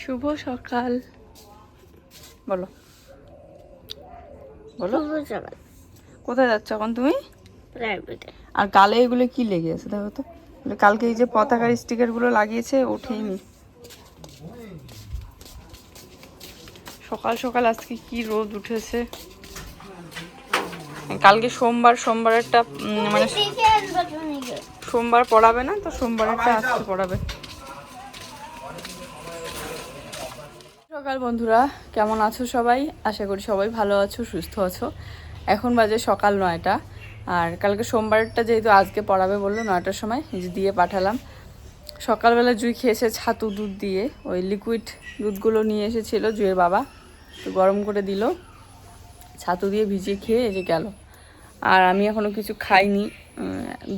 শুভ সকাল। বলো বলো, শুভ সকাল। কোথায় যাচ্ছ এখন তুমি? প্রাইভেটে। আর গালে এগুলো কি লেগে আছে দেখো তো। কালকে এই যে পতাকার স্টিকার গুলো লাগিয়েছে, ওঠেইনি। সকাল সকাল আজকে কি রোদ উঠেছে। কালকে সোমবার একটা মানে সোমবার পড়াবে না, তো সোমবার একটা আজকে পড়াবে। সকাল বন্ধুরা, কেমন আছো সবাই? আশা করি সবাই ভালো আছো, সুস্থ আছো। এখন বাজে সকাল 9টা। আর কালকে সোমবারটা যেহেতু আজকে পড়াবে বললো 9টার সময়, যে দিয়ে পাঠালাম। সকালবেলা জুই খেয়েছে ছাতু দুধ দিয়ে, ওই লিকুইড দুধগুলো নিয়ে এসেছিল জুয়ের বাবা, তো গরম করে দিল, ছাতু দিয়ে ভিজিয়ে খেয়ে এই যে গেল। আর আমি এখনও কিছু খাইনি,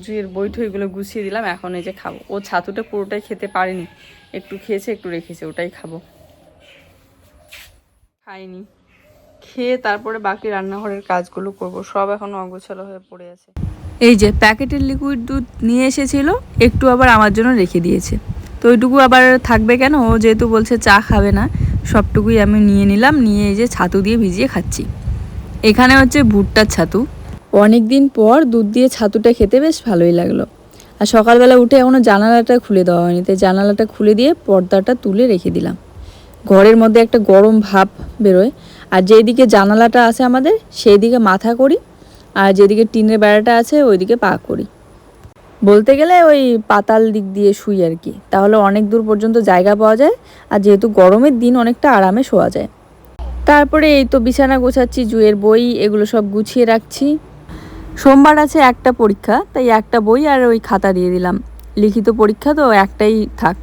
জুয়ের বইঠইগুলো গুছিয়ে দিলাম, এখন এই যে খাবো। ও ছাতুটা পুরোটাই খেতে পারেনি, একটু খেয়েছে একটু রেখেছে, ওটাই খাবো। খাইনি, খেয়ে তারপরে বাকি রান্নাঘরের কাজগুলো করব। সব এখন অগোছালো হয়ে পড়ে আছে। এই যে প্যাকেটের লিকুইড দুধ নিয়ে এসেছিল, একটু আবার আমার জন্য রেখে দিয়েছে। তো ওইটুকু আবার থাকবে কেন, ও যেহেতু বলছে চা খাবে না, সবটুকুই আমি নিয়ে নিলাম, নিয়ে এই যে ছাতু দিয়ে ভিজিয়ে খাচ্ছি। এখানে হচ্ছে ভুট্টার ছাতু। অনেক দিন পর দুধ দিয়ে ছাতুটা খেতে বেশ ভালোই লাগলো। আর সকালবেলা উঠে এখনও জানালাটা খুলে দেওয়া হয়নি, তাই জানালাটা খুলে দিয়ে পর্দাটা তুলে রেখে দিলাম। ঘরের মধ্যে একটা গরম ভাব বেরোয়। আর যেদিকে জানালাটা আছে আমাদের, সেই দিকে মাথা করি, আর যেদিকে টিনের বেড়াটা আছে ওইদিকে পা করি। বলতে গেলে ওই পাতাল দিক দিয়ে শুই আর কি, তাহলে অনেক দূর পর্যন্ত জায়গা পাওয়া যায়। আর যেহেতু গরমের দিন, অনেকটা আরামে শোয়া যায়। তারপরে এই তো বিছানা গোছাচ্ছি, জুয়ের বই এগুলো সব গুছিয়ে রাখছি। সোমবার আছে একটা পরীক্ষা, তাই একটা বই আর ওই খাতা দিয়ে দিলাম। লিখিত পরীক্ষা তো একটাই থাক।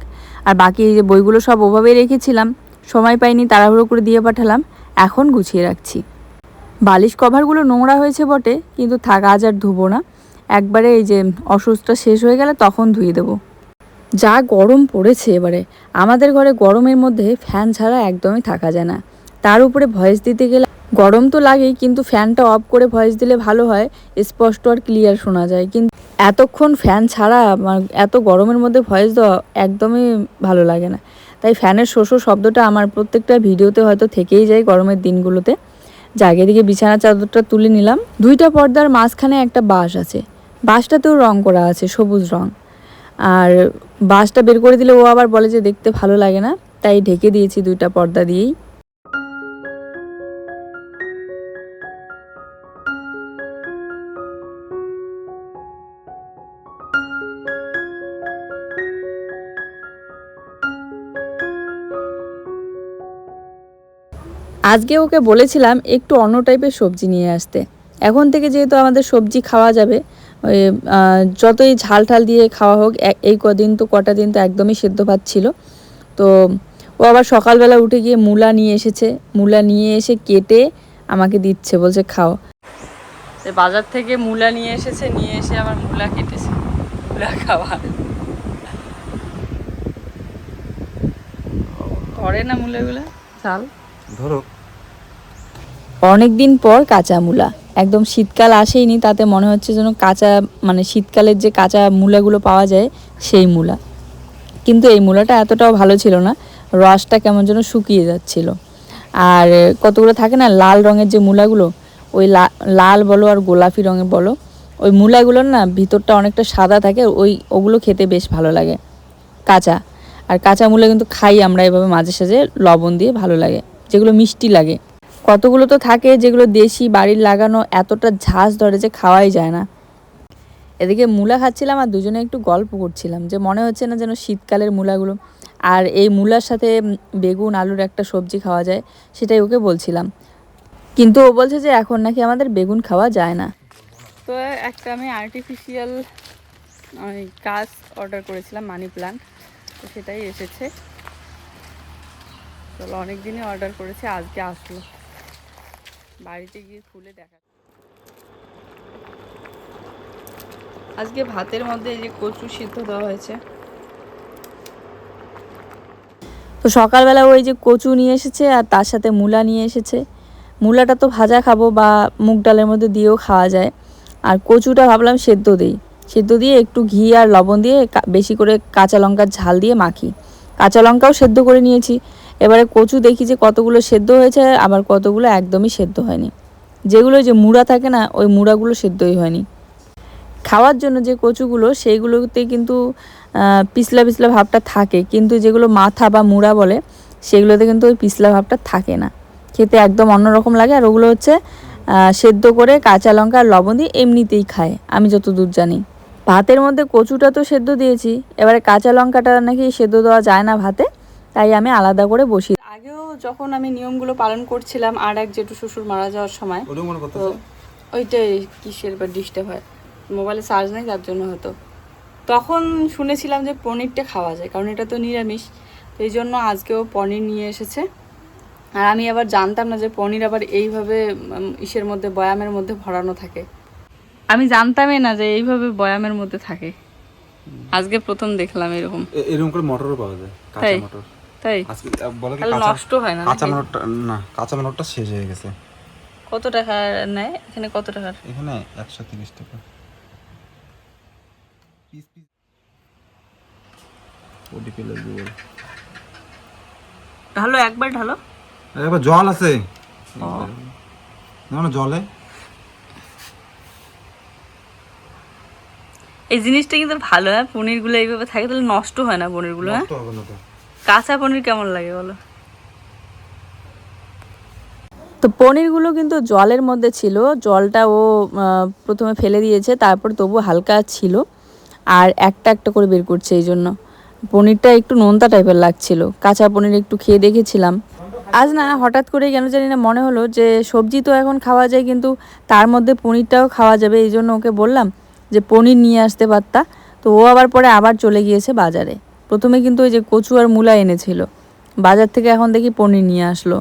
আর বাকি এই যে বইগুলো সব ওভাবেই রেখেছিলাম, সময় পাইনি, তাড়াহুড়ো করে দিয়ে পাঠালাম, এখন গুছিয়ে রাখছি। বালিশ কভারগুলো নোংরা হয়েছে বটে, কিন্তু থাক, আজ আর ধুবো না। একবারে এই যে অসুস্থটা শেষ হয়ে গেলে তখন ধুয়ে দেবো। যা গরম পড়েছে এবারে, আমাদের ঘরে গরমের মধ্যে ফ্যান ছাড়া একদমই থাকা যায় না। তার উপরে ভয়েস দিতে গেলে গরম তো লাগেই, কিন্তু ফ্যানটা অফ করে ভয়েস দিলে ভালো হয়, স্পষ্ট আর ক্লিয়ার শোনা যায়। কিন্তু এতক্ষণ ফ্যান ছাড়া এত গরমের মধ্যে ভয়েস দেওয়া একদমই ভালো লাগে না। তাই ফ্যানের শোষো শব্দটা আমার প্রত্যেকটা ভিডিওতে হয়তো থেকেই যায় গরমের দিনগুলোতে। জায়গা দিকে বিছানা চাদরটা তুলে নিলাম। 2টা পর্দার মাঝখানে একটা বাঁশ আছে, বাঁশটাতেও রং করা আছে সবুজ রং। আর বাঁশটা বের করে দিলে ও আবার বলে যে দেখতে ভালো লাগে না, তাই ঢেকে দিয়েছি 2টা পর্দা দিয়েই। আজকে ওকে বলেছিলাম একটু অন্য টাইপের সবজি নিয়ে আসতে। এখন থেকে যেহেতু আমাদের সবজি খাওয়া যাবে, ওই যতই ঝাল ঠাল দিয়ে খাওয়া হোক, এই কটা দিন তো একদমই সেদ্ধ ভাত ছিল। তো ও আবার সকালবেলা উঠে গিয়ে মূলা নিয়ে এসেছে, মূলা নিয়ে এসে কেটে আমাকে দিচ্ছে, বলছে খাও। সে বাজার থেকে মূলা নিয়ে এসেছে, নিয়ে এসে আবার মূলা কেটেছে, মূলা খাওয়া ধরে না মূলাগুলো ঝাল ধরো। অনেক দিন পর কাঁচা মূলা, একদম শীতকাল আসেইনি, তাতে মনে হচ্ছে যেন কাঁচা, মানে শীতকালের যে কাঁচা মূলাগুলো পাওয়া যায় সেই মূলা। কিন্তু এই মূলাটা এতটাও ভালো ছিল না, রসটা কেমন যেন শুকিয়ে যাচ্ছিল। আর কতগুলো থাকে না লাল রঙের যে মূলাগুলো, ওই লাল বলো আর গোলাপি রঙের বলো, ওই মূলাগুলোর না ভিতরটা অনেকটা সাদা থাকে, ওগুলো খেতে বেশ ভালো লাগে কাঁচা। আর কাঁচা মূলা কিন্তু খাই আমরা এভাবে মাঝে সাঝে লবণ দিয়ে, ভালো লাগে, যেগুলো মিষ্টি লাগে। কতগুলো তো থাকে যেগুলো দেশি বাড়ির লাগানো, এতটা ঝাঁজ ধরে যে খাওয়াই যায় না। এদিকে মূলা খাচ্ছিলাম আর দুজনে একটু গল্প করছিলাম, যে মনে হচ্ছে না যেন শীতকালের মূলাগুলো। আর এই মূলার সাথে বেগুন আলুর একটা সবজি খাওয়া যায়, সেটাই ওকে বলছিলাম। কিন্তু ও বলছে যে এখন নাকি আমাদের বেগুন খাওয়া যায় না। তো একটা আমি আর্টিফিশিয়াল গাছ অর্ডার করেছিলাম, মানি প্ল্যান্ট, তো সেটাই এসেছে। চলো, অনেক দিনই অর্ডার করেছি, আজকে আসলো। বাড়িতে গিয়ে খুলে দেখা। আজকে ভাতের মধ্যে এই যে কচু সিদ্ধ দেওয়া হয়েছে। তো সকালবেলা ওই যে কচু নিয়ে এসেছে, আর তার সাথে মূলা নিয়ে এসেছে। মূলাটা তো ভাজা খাবো বা মুগ ডালের মধ্যে দিয়েও খাওয়া যায়। আর কচুটা ভাবলাম সেদ্ধ দিই, সেদ্ধ দিয়ে একটু ঘি আর লবণ দিয়ে বেশি করে কাঁচা লঙ্কার ঝাল দিয়ে মাখি, কাঁচা লঙ্কাও সেদ্ধ করে নিয়েছি। এবারে কচু দেখি যে কতগুলো সেদ্ধ হয়েছে, আবার কতগুলো একদমই সেদ্ধ হয়নি। যেগুলো যে মুড়া থাকে না, ওই মুড়াগুলো সেদ্ধই হয়নি। খাওয়ার জন্য যে কচুগুলো সেইগুলোতে কিন্তু পিছলা পিছলা ভাবটা থাকে, কিন্তু যেগুলো মাথা বা মুড়া বলে সেগুলোতে কিন্তু ওই পিছলা ভাবটা থাকে না, খেতে একদম অন্যরকম লাগে। আর ওগুলো হচ্ছে সেদ্ধ করে কাঁচা লঙ্কা আর লবণ দিয়ে এমনিতেই খায় আমি যতদূর জানি। ভাতের মধ্যে কচুটা তো সেদ্ধ দিয়েছি, এবারে কাঁচা লঙ্কাটা নাকি সেদ্ধ দেওয়া যায় না ভাতে, তাই আমি আলাদা করে বসি। আগেও যখন আমি নিয়মগুলো পালন করছিলাম আর এক জেঠু শ্বশুর মারা যাওয়ার সময়, তো ওইটাই কিসের বা ডিস্টার্ব হয়, মোবাইলে চার্জ নেই তার জন্য হয়তো, তখন শুনেছিলাম যে পনিরটা খাওয়া যায়, কারণ এটা তো নিরামিষ। তো এই জন্য আজকেও পনির নিয়ে এসেছে। আর আমি আবার জানতাম না যে পনির আবার এইভাবে ইসের মধ্যে বয়ামের মধ্যে ভরানো থাকে। আমি জানতামই না যে এইভাবে বয়ামের মধ্যে থাকে, আজকে প্রথম দেখলাম এরকম। এরকম করে মটরও পাওয়া যায়, কাঁচা মটর। তাই আজকে বলে কি নষ্ট হয় না? কাঁচা মটরটা না, কাঁচা মটরটা শেষ হয়ে গেছে। কত টাকা নেয় এখানে? কত টাকার? এখানে 130 টাকা পিস পিস। ওডিপি লাগবে বল। ঢালো, একবার ঢালো। একবার জল আছে না, জলে এই জিনিসটা কিন্তু ভালো। হ্যাঁ, পনিরগুলো এইভাবে থাকে তাহলে নষ্ট হয় না পনিরগুলো। হ্যাঁ, নষ্ট হবে না তো। কাঁচা পনির কেমন লাগে বলো? তো পনিরগুলো কিন্তু জলের মধ্যে ছিল, জলটা ও প্রথমে ফেলে দিয়েছে, তারপর তবু হালকা ছিল, আর একটা একটা করে বের করছে। এই জন্য পনিরটা একটু নোনতা টাইপের লাগছিল। কাঁচা পনির একটু খেয়ে দেখেছিলাম আজ, না হঠাৎ করে কেন জানি না মনে হলো যে সবজি তো এখন খাওয়া যায়, কিন্তু তার মধ্যে পনিরটাও খাওয়া যাবে। এই জন্য ওকে বললাম যে পনির নিয়ে আসতে পারতা। তো ও আবার পরে আবার চলে গিয়েছে বাজারে। প্রথমে কিন্তু ওই যে কচু আর মূলা এনেছিল, বাজার থেকে এখন দেখি পনির নিয়ে আসলো।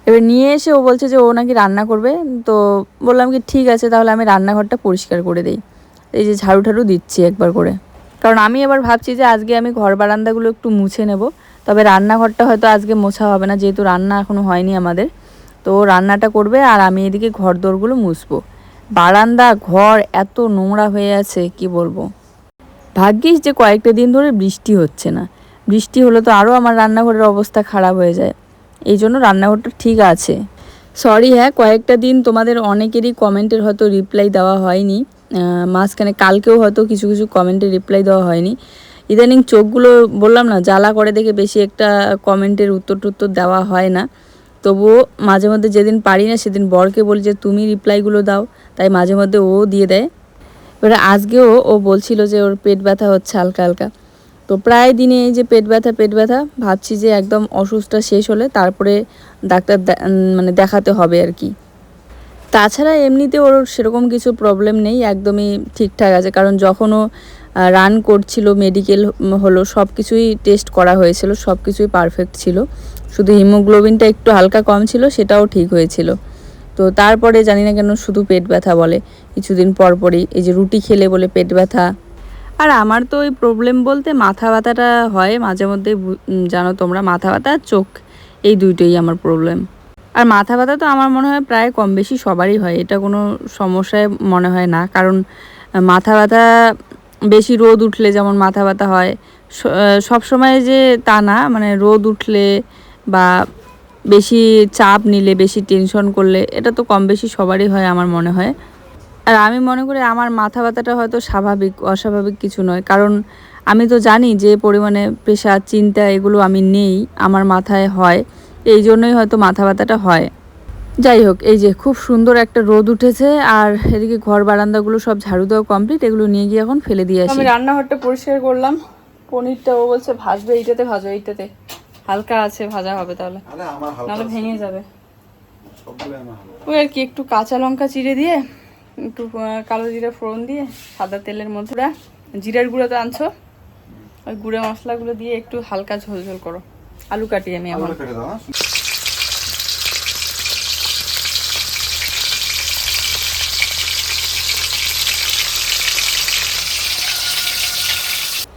এবার নিয়ে এসে ও বলছে যে ও নাকি রান্না করবে। তো বললাম কি ঠিক আছে, তাহলে আমি রান্নাঘরটা পরিষ্কার করে দিই। এই যে ঝাড়ু ঠাড়ু দিচ্ছি একবার করে, কারণ আমি এবার ভাবছি যে আজকে আমি ঘর বারান্দাগুলো একটু মুছে নেব। তবে রান্নাঘরটা হয়তো আজকে মোছা হবে না, যেহেতু রান্না এখনও হয়নি আমাদের। তো রান্নাটা করবে আর আমি এদিকে ঘর দোরগুলো মুছবো। বারান্দা ঘর এত নোংরা হয়ে আছে কি বলবো। ভাগ্যিস যে কয়েকটা দিন ধরে বৃষ্টি হচ্ছে না, বৃষ্টি হলে তো আরও আমার রান্নাঘরের অবস্থা খারাপ হয়ে যায়। এই জন্য রান্নাঘরটা ঠিক আছে। সরি, হ্যাঁ কয়েকটা দিন তোমাদের অনেকেরই কমেন্টের হয়তো রিপ্লাই দেওয়া হয়নি। মাঝখানে কালকেও হয়তো কিছু কিছু কমেন্টের রিপ্লাই দেওয়া হয়নি। ইদানিং চোখগুলো বললাম না জ্বালা করে দেখে বেশি একটা কমেন্টের উত্তর টুত্তর দেওয়া হয় না। তবুও মাঝে মধ্যে যেদিন পারি না সেদিন বরকে বলি যে তুমি রিপ্লাইগুলো দাও, তাই মাঝে মধ্যে ও দিয়ে দেয়। এবারে আজকেও ও বলছিল যে ওর পেট ব্যথা হচ্ছে হালকা হালকা। তো প্রায় দিনে এই যে পেট ব্যথা ভাবছি যে একদম অসুস্থটা শেষ হলে তারপরে ডাক্তার মানে দেখাতে হবে আর কি। তাছাড়া এমনিতে ওর সেরকম কিছু প্রবলেম নেই, একদমই ঠিকঠাক আছে। কারণ যখন ও রান করছিল, মেডিকেল হলো, সব কিছুই টেস্ট করা হয়েছিল, সব কিছুই পারফেক্ট ছিল। শুধু হিমোগ্লোবিনটা একটু হালকা কম ছিল, সেটাও ঠিক হয়েছিল। তো তারপরে জানি না কেন শুধু পেট ব্যথা বলে কিছুদিন পরপরই, এই যে রুটি খেলে বলে পেট ব্যথা। আর আমার তো ওই প্রবলেম বলতে মাথা ব্যথাটা হয় মাঝে মধ্যে, জানো তোমরা, মাথা ব্যথা আর চোখ, এই দুইটাই আমার প্রবলেম। আর মাথা ব্যথা তো আমার মনে হয় প্রায় কম বেশি সবারই হয়, এটা কোনো সমস্যায় মনে হয় না। কারণ মাথা ব্যথা বেশি রোদ উঠলে যেমন মাথা ব্যথা হয়, সব সময় যে তা না, মানে রোদ উঠলে বা বেশি চাপ নিলে, বেশি টেনশন করলে, এটা তো কম বেশি সবারই হয় আমার মনে হয়। আর আমি মনে করি আমার মাথা ব্যথাটা হয়তো স্বাভাবিক, অস্বাভাবিক কিছু নয়। কারণ আমি তো জানি যে পরিমাণে প্রেশার, চিন্তা এগুলো আমি নেই, আমার মাথায় হয়, এই জন্যই হয়তো মাথা ব্যথাটা হয়। যাই হোক, এই যে খুব সুন্দর একটা রোদ উঠেছে, আর এদিকে ঘর বারান্দাগুলো সব ঝাড়ু দেওয়া কমপ্লিট, এগুলো নিয়ে গিয়ে এখন ফেলে দিয়ে আসি। আমি রান্নাঘরটা পরিষ্কার করলাম, পনিরটা ও বলছে ভাজবে, এইটাতে ভাজো, এইটাতে হালকা আছে, ভাজা হবে, তাহলে নাহলে ভেঙে যাবে। ওই আর কি, একটু কাঁচা লঙ্কা চিড়ে দিয়ে, একটু কালো জিরা ফোড়ন দিয়ে, সাদা তেলের মধ্যে জিরার গুঁড়ো তো আনছো, ওই গুঁড়ো মশলাগুলো দিয়ে একটু হালকা ঝোল ঝোল করো। আলু কাটি আমি এখন।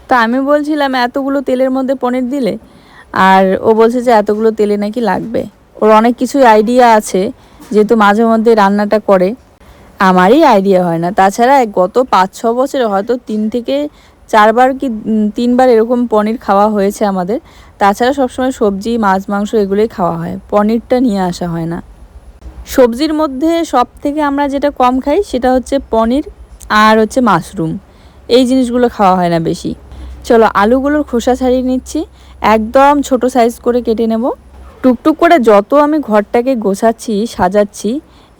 তা আমি বলছিলাম এতগুলো তেলের মধ্যে পনির দিলে, আর ও বলছে যে এতগুলো তেলে নাকি লাগবে। ওর অনেক কিছুই আইডিয়া আছে, যেহেতু মাঝে মধ্যে রান্নাটা করে। আমারই আইডিয়া হয় না। তাছাড়া গত 5-6 বছরে হয়তো 3 থেকে 4বার কি 3বার এরকম পনির খাওয়া হয়েছে আমাদের। তাছাড়া সবসময় সবজি মাছ মাংস এগুলোই খাওয়া হয়, পনিরটা নিয়ে আসা হয় না। সবজির মধ্যে সব থেকে আমরা যেটা কম খাই সেটা হচ্ছে পনির আর হচ্ছে মাশরুম, এই জিনিসগুলো খাওয়া হয় না বেশি। চলো আলুগুলোর খোসা ছাড়িয়ে নিচ্ছি, একদম ছোট সাইজ করে কেটে নেব। টুকটুক করে যত আমি ঘরটাকে গোছাচ্ছি সাজাচ্ছি,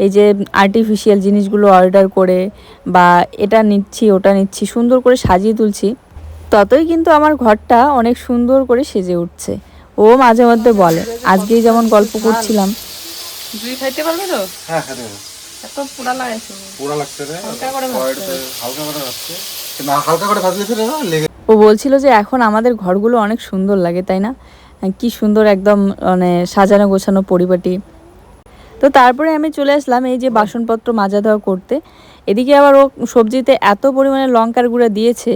এই যে আর্টিফিশিয়াল জিনিসগুলো অর্ডার করে বা এটা নিচ্ছি ওটা নিচ্ছি সুন্দর করে সাজিয়ে তুলছি, ততই কিন্তু আমার ঘরটা অনেক সুন্দর করে সেজে উঠছে। ও মাঝে মধ্যে বলে, আজকেই যেমন গল্প করছিলাম, জুই খাইতে পারবে তো? হ্যাঁ খেতে হবে। এত পোড়া লাগাইছে, পুরা লাগছে রে, হালকা করে ভাজতে হবে। হালকা করে ভাজছে না, হালকা করে ভাজলেছে রে না লেগে। ও বলছিল যে এখন আমাদের ঘরগুলো অনেক সুন্দর লাগে, তাই না? কি সুন্দর একদম মানে সাজানো গোছানো পরিপাটি। তো তারপরে আমি চলে আসলাম এই যে বাসনপত্র মাজা ধোয়া করতে। এদিকে আবার ও সবজিতে এত পরিমাণে লঙ্কার গুঁড়া দিয়েছে,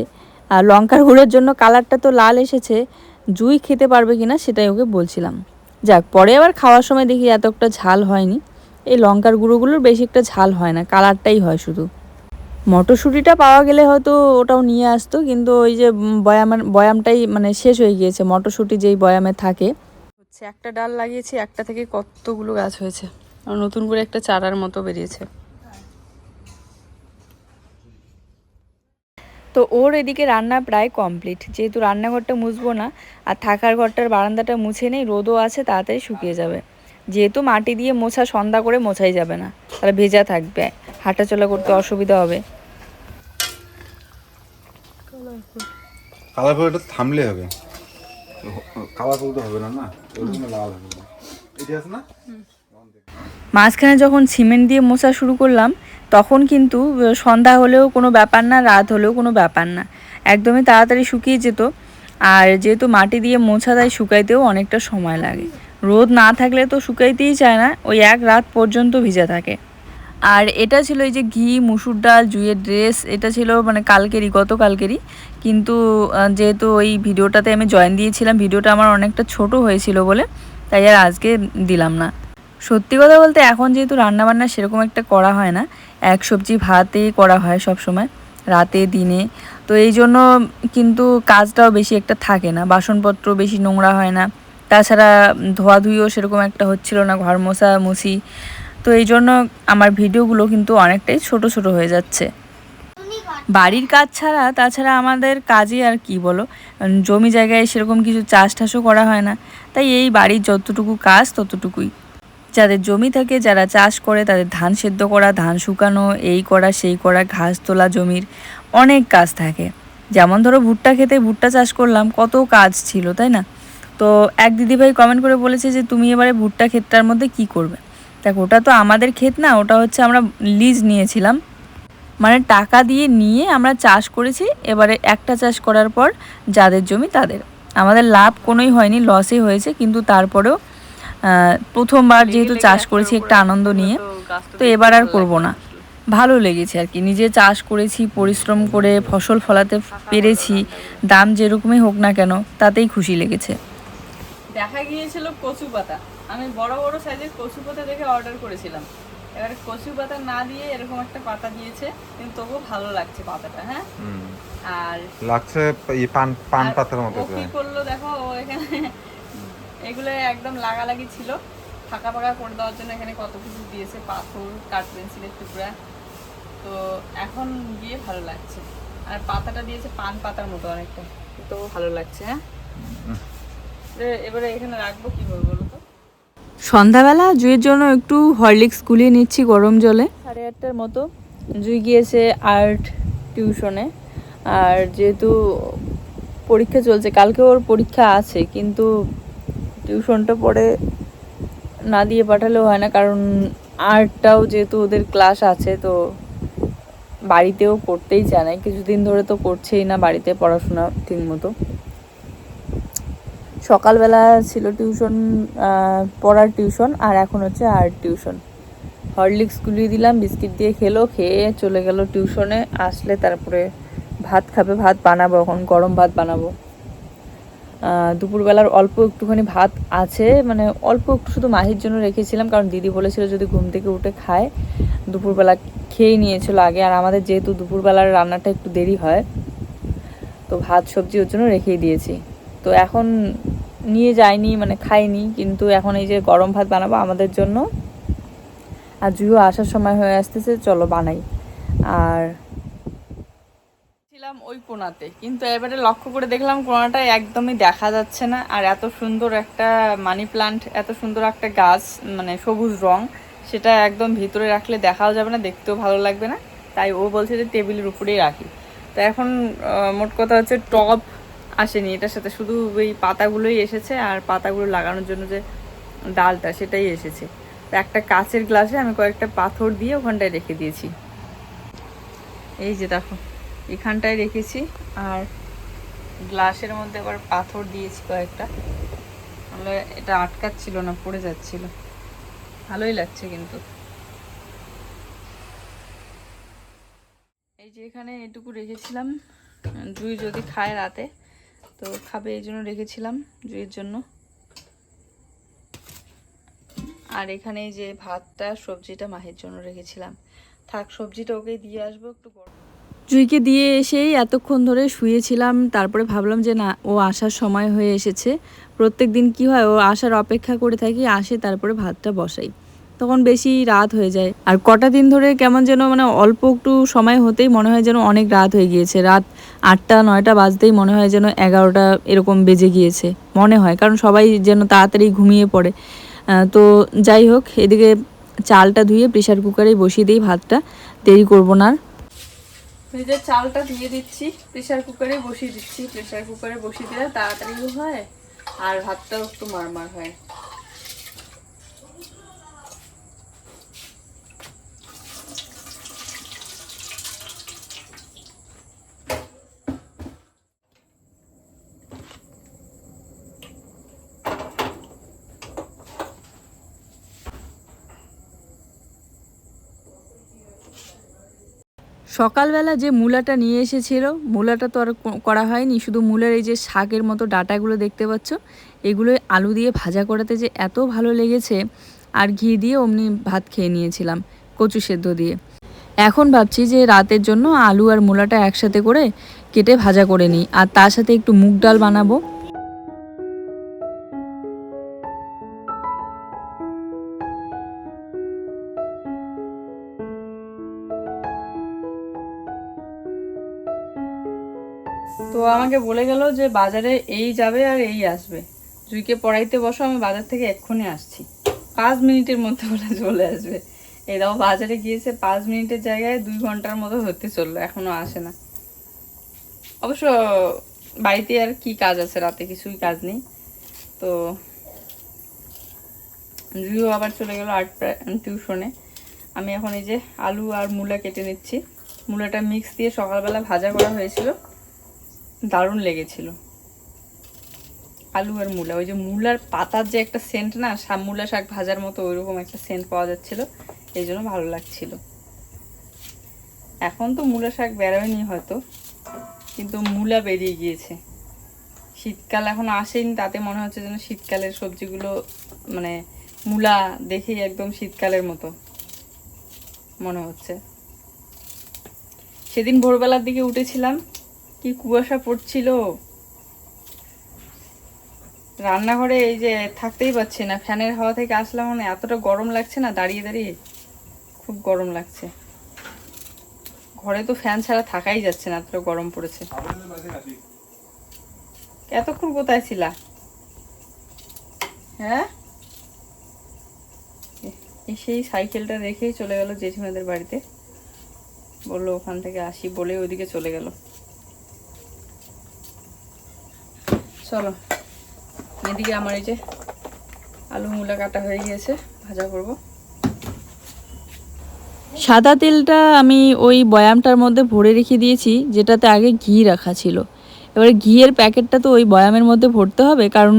আর লঙ্কার গুঁড়োর জন্য কালারটা তো লাল এসেছে, জুই খেতে পারবে কিনা সেটাই ওকে বলছিলাম। যাক, পরে আবার খাওয়ার সময় দেখি এতটা ঝাল হয়নি, এই লঙ্কার গুঁড়োগুলোর বেশি একটা ঝাল হয় না, কালারটাই হয় শুধু। মটরশুঁটিটা পাওয়া গেলে হয়তো ওটাও নিয়ে আসতো, কিন্তু ওই যে বয়ামটাই মানে শেষ হয়ে গিয়েছে, মটরশুঁটি যেই বয়ামে থাকে। হচ্ছে একটা ডাল লাগিয়েছি, একটা থেকে কতগুলো গাছ হয়েছে, আর নতুন করে একটা চারার মতো বেরিয়েছে। তো ওর এদিকে রান্না প্রায় কমপ্লিট, যেহেতু রান্নাঘরটা মুছবো না আর থাকার ঘরটার বারান্দাটা মুছে নেই, রোদও আছে তাড়াতাড়ি শুকিয়ে যাবে। যেহেতু মাটি দিয়ে মোছা সন্ধ্যা করে মোছাই যাবে না, তাহলে ভেজা থাকবে, হাঁটাচলা করতে অসুবিধা হবে। কালারফুল এটা থামলে হবে, কালারফুল তো হবে না, না ওরকম লাল হবে না। এটা আছে না, মাঝখানে যখন সিমেন্ট দিয়ে মোছা শুরু করলাম তখন কিন্তু সন্ধ্যা হলেও কোনো ব্যাপার না, রাত হলেও কোনো ব্যাপার না, একদমই তাড়াতাড়ি শুকিয়ে যেত। আর যেহেতু মাটি দিয়ে মোছা তাই শুকাইতেও অনেকটা সময় লাগে, রোদ না থাকলে তো শুকাইতেই চায় না, ওই এক রাত পর্যন্ত ভিজা থাকে। আর এটা ছিল এই যে ঘি মুসুর ডাল জুইয়ের ড্রেস, এটা ছিল মানে কালকেরই, গতকালকেরই, কিন্তু যেহেতু ওই ভিডিওটাতে আমি জয়েন দিয়েছিলাম, ভিডিওটা আমার অনেকটা ছোট হয়েছিল বলে তাই আর আজকে দিলাম না। সত্যি কথা বলতে এখন যেহেতু রান্নাবান্না সেরকম একটা করা হয় না, এক সবজি ভাতেই করা হয় সব সময়, রাতে দিনে, তো এই জন্য কিন্তু কাজটাও বেশি একটা থাকে না, বাসনপত্র বেশি নোংরা হয় না, তাছাড়া ধোয়াধুয়িও সেরকম একটা হচ্ছিল না, ঘর মোছা মুছি, তো এই জন্য আমার ভিডিওগুলো কিন্তু অনেকটাই ছোট ছোট হয়ে যাচ্ছে। বাড়ির কাজ ছাড়া তাছাড়া আমাদের কাজে আর কি বলো, জমি জায়গায় সেরকম কিছু চাষ টাসও করা হয় না, তাই এই বাড়ির যতটুকু কাজ ততটুকুই। যাদের জমি থাকে, যারা চাষ করে, তাদের ধান সেদ্ধ করা, ধান শুকানো, এই করা সেই করা, ঘাস তোলা, জমির অনেক কাজ থাকে। যেমন ধরো ভুট্টা খেতে, ভুট্টা চাষ করলাম, কত কাজ ছিল তাই না? তো এক দিদিভাই কমেন্ট করে বলেছে যে তুমি এবারে ভুট্টা ক্ষেতটার মধ্যে কি করবে। দেখো, ওটা তো আমাদের ক্ষেত না, ওটা হচ্ছে আমরা লিজ নিয়েছিলাম, মানে টাকা দিয়ে নিয়ে আমরা চাষ করেছি। এবারে একটা চাষ করার পর যাদের জমি তাদের, আমাদের লাভ কোনোই হয়নি, লসই হয়েছে, কিন্তু তারপরেও প্রথমবার যেহেতু চাষ করেছি একটা আনন্দ নিয়ে, তো এবার আর করব না, ভালো লেগেছে আর কি। নিজে চাষ করেছি, পরিশ্রম করে ফসল ফলাতে পেরেছি, দাম যেরকমই হোক না কেন তাতেই খুশি লেগেছে। দেখা গিয়েছিল কচু পাতা, আমি বড় বড় সাইজের কচু পাতা দেখে অর্ডার করেছিলাম, এবার কচু পাতা না দিয়ে এরকম একটা পাতা দিয়েছে, কিন্তু তবুও ভালো লাগছে পাতাটা। হ্যাঁ, আর লাগছে এই পান পাতার মতো। ও কি করলো দেখো, ও এখানে এগুলো একদম লাগালাগি ছিল, ফাঁকা ফাঁকা করে দেওয়ার জন্য এখানে কত কিছু দিয়েছে, পাথর, কাঠ পেন্সিলের টুকরা, তো এখন গিয়ে ভালো লাগছে। আর পাতাটা দিয়েছে পান পাতার মতো অনেকটা, তো ভালো লাগছে। হ্যাঁ, এবারে এখানে রাখবো কিভাবে বলো তো? সন্ধ্যাবেলা জুইয়ের জন্য একটু হরলিক্স গুলিয়ে নিচ্ছি গরম জলে। 8:30টার মতো জুই গিয়েছে আর্ট টিউশনে, আর যেহেতু পরীক্ষা চলছে, কালকে ওর পরীক্ষা আছে, কিন্তু টিউশনটা পরে না দিয়ে পাঠালেও হয় না, কারণ আর্টটাও যেহেতু ওদের ক্লাস আছে, তো বাড়িতেও করতেই চায় না, কিছুদিন ধরে তো করছেই না বাড়িতে পড়াশোনা ঠিক মতো। সকালবেলা ছিল টিউশন, পড়ার টিউশন, আর এখন হচ্ছে আর্ট টিউশন। হরলিক্স গুলিয়ে দিলাম, বিস্কিট দিয়ে খেলো, খেয়ে চলে গেল টিউশনে, আসলে তারপরে ভাত খাবে, ভাত বানাবো, এখন গরম ভাত বানাবো। দুপুরবেলার অল্প একটুখানি ভাত আছে, মানে অল্প একটু শুধু মাহির জন্য রেখেছিলাম, কারণ দিদি বলেছিল যদি ঘুম থেকে উঠে খায়, দুপুরবেলা খেয়ে নিয়েছিল আগে, আর আমাদের যেহেতু দুপুরবেলার রান্নাটা একটু দেরি হয়, তো ভাত সবজি ওর জন্য রেখেই দিয়েছি। তো এখন নিয়ে যাইনি, মানে খাইনি, কিন্তু এখন এই যে গরম ভাত বানাবো আমাদের জন্য। আর জুইও আসার সময় হয়ে আসতেছে, চলো বানাই। আর ছিলাম ওই কোণাতে, কিন্তু এবারে লক্ষ্য করে দেখলাম কোণাটা একদমই দেখা যাচ্ছে না। আর এত সুন্দর একটা মানি প্লান্ট, এত সুন্দর একটা গাছ, মানে সবুজ রং, সেটা একদম ভিতরে রাখলে দেখাও যাবে না, দেখতেও ভালো লাগবে না। তাই ও বলছে যে টেবিলের উপরেই রাখি। তো এখন মোট কথা হচ্ছে টব আসেনি এটার সাথে, শুধু ওই পাতাগুলোই এসেছে, আর পাতাগুলো লাগানোর জন্য যে ডালটা সেটাই এসেছে। তো একটা কাচের গ্লাসে আমি কয়েকটা পাথর দিয়ে ওখানটায় রেখে দিয়েছি। এই যে দেখো এখানটায় রেখেছি, আর গ্লাসের মধ্যে আবার পাথর দিয়েছি কয়েকটা, তাহলে এটা আটকাচ্ছিল না, পড়ে যাচ্ছিল। ভালোই লাগছে কিন্তু। এই যে এখানে এটুকু রেখেছিলাম, জুই যদি খায় রাতে তো খাবে, এই জন্য রেখেছিলাম জুইয়ের জন্য। আর এখানে এই যে ভাতটা সবজিটা মাহির জন্য রেখেছিলাম। থাক, সবজিটা ওকে দিয়ে আসবো একটু। জুইকে দিয়ে এসেই এতক্ষণ ধরে শুয়েছিলাম, তারপরে ভাবলাম যে না, ও আসার সময় হয়ে এসেছে। প্রত্যেক দিন কী হয়, ও আসার অপেক্ষা করে থাকি, আসে তারপরে ভাতটা বসাই, তখন বেশি রাত হয়ে যায়। আর কটা দিন ধরে কেমন যেন, মানে অল্প একটু সময় হতেই মনে হয় যেন অনেক রাত হয়ে গিয়েছে। রাত 8টা 9টা বাজতেই মনে হয় যেন 11টা এরকম বেজে গিয়েছে মনে হয়, কারণ সবাই যেন তাড়াতাড়ি ঘুমিয়ে পড়ে। তো যাই হোক, এদিকে চালটা ধুয়ে প্রেশার কুকারেই বসিয়ে দিই ভাতটা, দেরি করবো না। ভেজে চালটা দিয়ে দিচ্ছি, প্রেশার কুকারে বসিয়ে দিচ্ছি। প্রেশার কুকারে বসিয়ে দিলে তাড়াতাড়িও হয়, আর ভাতটাও একটু মারমার হয়। সকালবেলা যে মূলাটা নিয়ে এসেছিল, মূলাটা তো আর করা হয়নি, শুধু মূলার এই যে শাকের মতো ডাটাগুলো দেখতে পাচ্ছ, এগুলো আলু দিয়ে ভাজা করাতে যে এত ভালো লেগেছে। আর ঘি দিয়ে অমনি ভাত খেয়ে নিয়েছিলাম কচু সেদ্ধ দিয়ে। এখন ভাবছি যে রাতের জন্য আলু আর মূলাটা একসাথে করে কেটে ভাজা করে নিই, আর তার সাথে একটু মুগ ডাল বানাবো। তো আমাকে বলে গেল যে বাজারে এই যাবে আর এই আসবে, জুইকে পড়াইতে বসো, আমি বাজার থেকে এক্ষুনি আসছি। 5 মিনিটের মধ্যে ওরা চলে আসবে। এই দাও, বাজারে গিয়েছে 5 মিনিটের জায়গায় 2 ঘন্টার মতো হতে চললো, এখনো আসে না। অবশ্য বাড়িতে আর কি কাজ আছে, রাতে কিছুই কাজ নেই। তো জুইও আবার চলে গেল আর্ট টিউশনে। আমি এখন এই যে আলু আর মূলা কেটে নিচ্ছি। মূলাটা মিক্স দিয়ে সকালবেলা ভাজা করা হয়েছিল, দারুণ লেগেছিল। আলু আর মূলা, ওই যে মূলার পাতার যে একটা সেন্ট না, মূলা শাক ভাজার মতো ওইরকম একটা সেন্ট পাওয়া যাচ্ছিল, এই জন্য ভালো লাগছিল। এখন তো মূলা শাক বেরোয়নি হয়তো, কিন্তু মূলা বেরিয়ে গিয়েছে। শীতকাল এখন আসেনি, তাতে মনে হচ্ছে যেন শীতকালের সবজিগুলো, মানে মূলা দেখেই একদম শীতকালের মতো মনে হচ্ছে। সেদিন ভোরবেলার দিকে উঠেছিলাম, কি কুয়াশা পড়ছিল রান্নাঘরে, এই যে থাকতেই পারছি না, ফ্যানের হাওয়া থেকে আসলাম, মানে এতটা গরম লাগছে না, দাঁড়িয়ে দাঁড়িয়ে খুব গরম লাগছে। ঘরে তো ফ্যান ছাড়া থাকাই যাচ্ছে না, এতটা গরম পড়েছে। এতক্ষণ কোথায় ছিলা? হ্যাঁ, সেই সাইকেলটা রেখেই চলে গেল জেঠিমাদের বাড়িতে, বললো ওখান থেকে আসি বলে ওইদিকে চলে গেল। চলো, এদিকে আমার এই যে আলু মূলা কাটা হয়ে গিয়েছে, ভাজা করব। সাদা তেলটা আমি ওই বয়ামটার মধ্যে ভরে রেখে দিয়েছি, যেটাতে আগে ঘি রাখা ছিল। এবারে ঘিয়ের প্যাকেটটা তো ওই বয়ামের মধ্যে ভরতে হবে, কারণ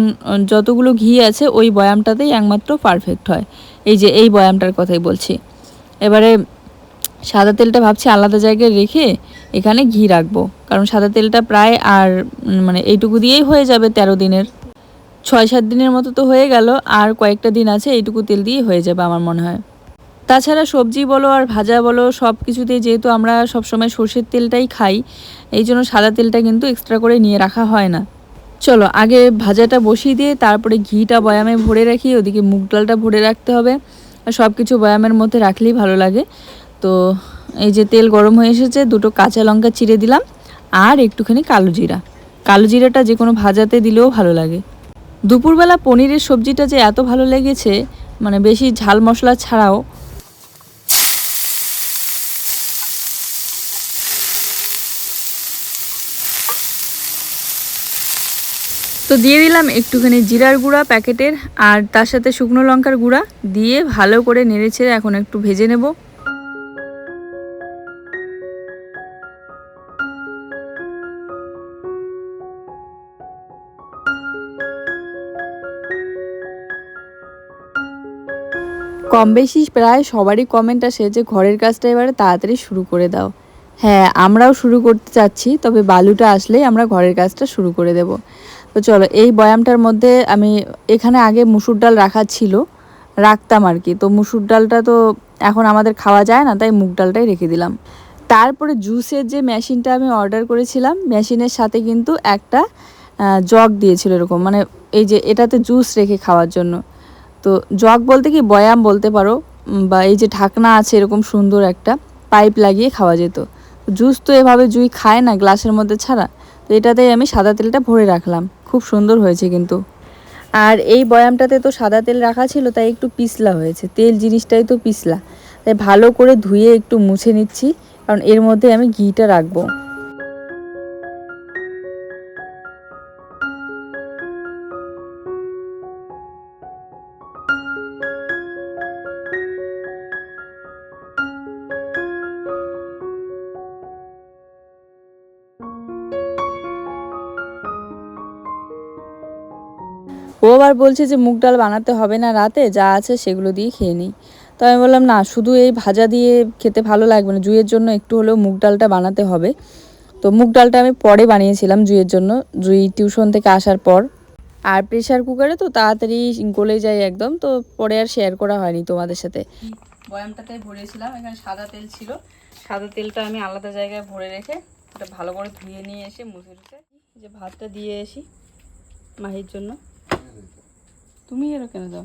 যতগুলো ঘি আছে ওই বয়ামটাতেই একমাত্র পারফেক্ট হয়। এই যে এই বয়ামটার কথাই বলছি। এবারে সাদা তেলটা ভাবছি আলাদা জায়গায় রেখে এখানে ঘি রাখবো, কারণ সাদা তেলটা প্রায় আর মানে এইটুকু দিয়েই হয়ে যাবে 13 দিনের। 6-7 দিনের মতো তো হয়ে গেল, আর কয়েকটা দিন আছে, এইটুকু তেল দিয়ে হয়ে যাবে আমার মনে হয়। তাছাড়া সবজি বলো আর ভাজা বলো সব কিছুতেই যেহেতু আমরা সবসময় সর্ষের তেলটাই খাই, এই জন্য সাদা তেলটা কিন্তু এক্সট্রা করে নিয়ে রাখা হয় না। চলো আগে ভাজাটা বসিয়ে দিয়ে তারপরে ঘিটা বয়ামে ভরে রাখি, ওদিকে মুগ ডালটা ভরে রাখতে হবে। আর সব কিছু বয়ামের মধ্যে রাখলেই ভালো লাগে। তো এই যে তেল গরম হয়ে এসেছে, দুটো কাঁচা লঙ্কা চিড়ে দিলাম আর একটুখানি কালো জিরা। কালো জিরাটা যে কোনো ভাজাতে দিলেও ভালো লাগে। দুপুরবেলা পনিরের সবজিটা যে এত ভালো লেগেছে, মানে বেশি ঝাল মশলা ছাড়াও। তো দিয়ে দিলাম একটুখানি জিরার গুঁড়া প্যাকেটের, আর তার সাথে শুকনো লঙ্কার গুঁড়া দিয়ে ভালো করে নেড়েছেড়ে এখন একটু ভেজে নেব। কম বেশি প্রায় সবারই কমেন্ট আসে যে ঘরের কাজটা এবারে তাড়াতাড়ি শুরু করে দাও। হ্যাঁ, আমরাও শুরু করতে চাচ্ছি, তবে বালুটা আসলেই আমরা ঘরের কাজটা শুরু করে দেব। তো চলো, এই বয়ামটার মধ্যে আমি এখানে আগে মুসুর ডাল রাখতাম আর কি। তো মুসুর ডালটা তো এখন আমাদের খাওয়া যায় না, তাই মুগ ডালটাই রেখে দিলাম। তারপরে জুসের যে মেশিনটা আমি অর্ডার করেছিলাম, মেশিনের সাথে কিন্তু একটা জগ দিয়েছিল এরকম, মানে এই যে এটাতে জুস রেখে খাওয়ার জন্য। তো জগ বলতে কি বয়াম বলতে পারো, বা এই যে ঢাকনা আছে এরকম সুন্দর একটা পাইপ লাগিয়ে খাওয়া যেত। জুস তো এভাবে জুই খায় না গ্লাসের মধ্যে ছাড়া, তো এটাতেই আমি সাদা তেলটা ভরে রাখলাম। খুব সুন্দর হয়েছে কিন্তু। আর এই বয়ামটাতে তো সাদা তেল রাখা ছিল, তাই একটু পিছলা হয়েছে, তেল জিনিসটাই তো পিছলা। তাই ভালো করে ধুয়ে একটু মুছে নিচ্ছি, কারণ এর মধ্যে আমি ঘিটা রাখবো। ও আবার বলছে যে মুগ ডাল বানাতে হবে না, রাতে যা আছে সেগুলো দিয়ে খেয়ে নিই। তো আমি বললাম না, শুধু এই ভাজা দিয়ে খেতে ভালো লাগবে না, জুইয়ের জন্য একটু হলেও মুগ ডালটা বানাতে হবে। তো মুগ ডালটা আমি পরে বানিয়েছিলাম জুইয়ের জন্য, জুই টিউশন থেকে আসার পর। আর প্রেশার কুকারে তো তাড়াতাড়ি গলে যায় একদম, তো পরে আর শেয়ার করা হয়নি তোমাদের সাথে। বয়ামটাতে ভরেছিলাম, এখানে সাদা তেল ছিল, সাদা তেলটা আমি আলাদা জায়গায় ভরে রেখে ওটা ভালো করে ধুয়ে নিয়ে এসে মুছে টুছে যে ভাতটা দিয়ে আসি মাহির জন্য। তুমি এরও কেন দাও?